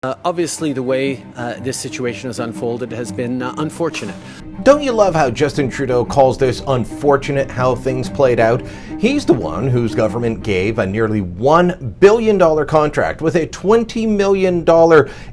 Obviously, the way this situation has unfolded has been unfortunate. Don't you love how Justin Trudeau calls this unfortunate how things played out? He's the one whose government gave a nearly $1 billion contract with a $20 million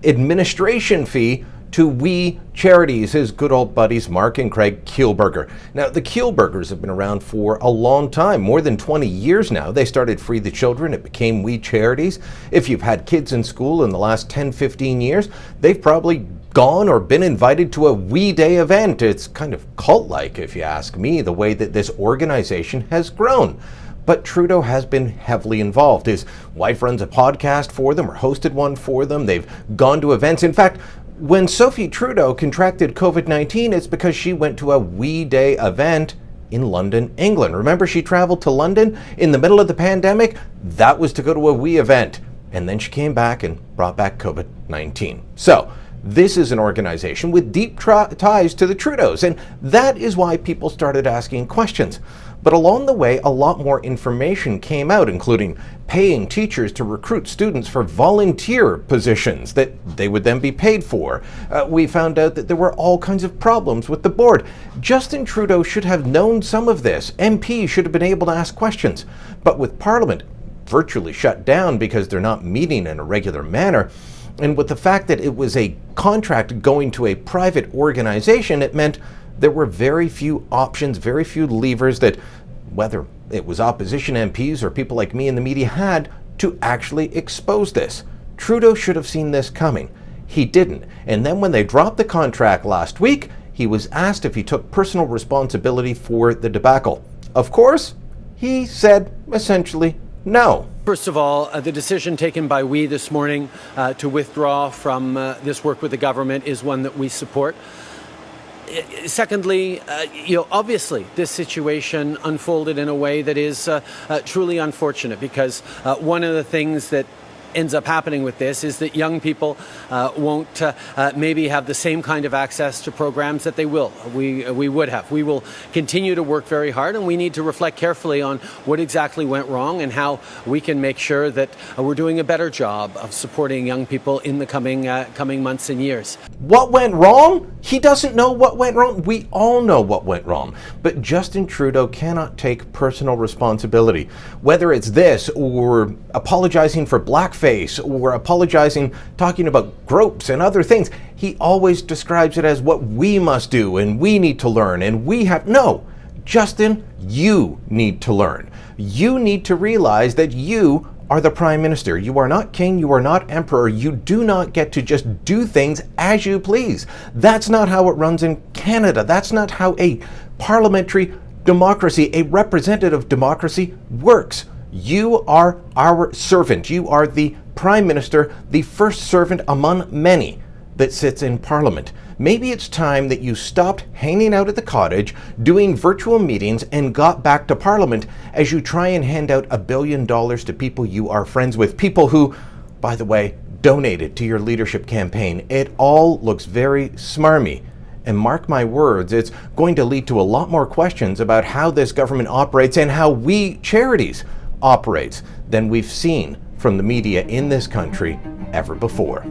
administration fee to We Charities, his good old buddies Mark and Craig Kielburger. Now, the Kielburgers have been around for a long time, more than 20 years now. They started Free the Children, it became We Charities. If you've had kids in school in the last 10, 15 years, they've probably gone or been invited to a We Day event. It's kind of cult-like, if you ask me, the way that this organization has grown. But Trudeau has been heavily involved. His wife runs a podcast for them or hosted one for them. They've gone to events. In fact, when Sophie Trudeau contracted COVID-19, it's because she went to a We Day event in London, England. Remember, she traveled to London in the middle of the pandemic? That was to go to a We event. And then she came back and brought back COVID-19. So this is an organization with deep ties to the Trudeaus, and that is why people started asking questions. But along the way, a lot more information came out, including paying teachers to recruit students for volunteer positions that they would then be paid for. We found out that there were all kinds of problems with the board. Justin Trudeau should have known some of this. MPs should have been able to ask questions. But with Parliament virtually shut down because they're not meeting in a regular manner, and with the fact that it was a contract going to a private organization, it meant there were very few options, very few levers that, whether it was opposition MPs or people like me in the media, had to actually expose this. Trudeau should have seen this coming. He didn't. And then when they dropped the contract last week, he was asked if he took personal responsibility for the debacle. Of course, he said essentially no. First of all, the decision taken by We this morning to withdraw from this work with the government is one that we support. Secondly, obviously this situation unfolded in a way that is truly unfortunate, because one of the things that ends up happening with this is that young people won't maybe have the same kind of access to programs that we would have. We will continue to work very hard, and we need to reflect carefully on what exactly went wrong and how we can make sure that we're doing a better job of supporting young people in the coming months and years. What went wrong? He doesn't know what went wrong. We all know what went wrong. But Justin Trudeau cannot take personal responsibility. Whether it's this, or apologizing for blackface, or apologizing, talking about gropes and other things, he always describes it as what we must do and we need to learn and we have. No, Justin, you need to learn. You need to realize that you are the Prime Minister. You are not king, you are not emperor. You do not get to just do things as you please. That's not how it runs in Canada. That's not how a parliamentary democracy, a representative democracy works. You are our servant. You are the Prime Minister, the first servant among many that sits in Parliament. Maybe it's time that you stopped hanging out at the cottage, doing virtual meetings, and got back to Parliament as you try and hand out $1 billion to people you are friends with, people who, by the way, donated to your leadership campaign. It all looks very smarmy. And mark my words, it's going to lead to a lot more questions about how this government operates and how We Charities operates than we've seen from the media in this country ever before.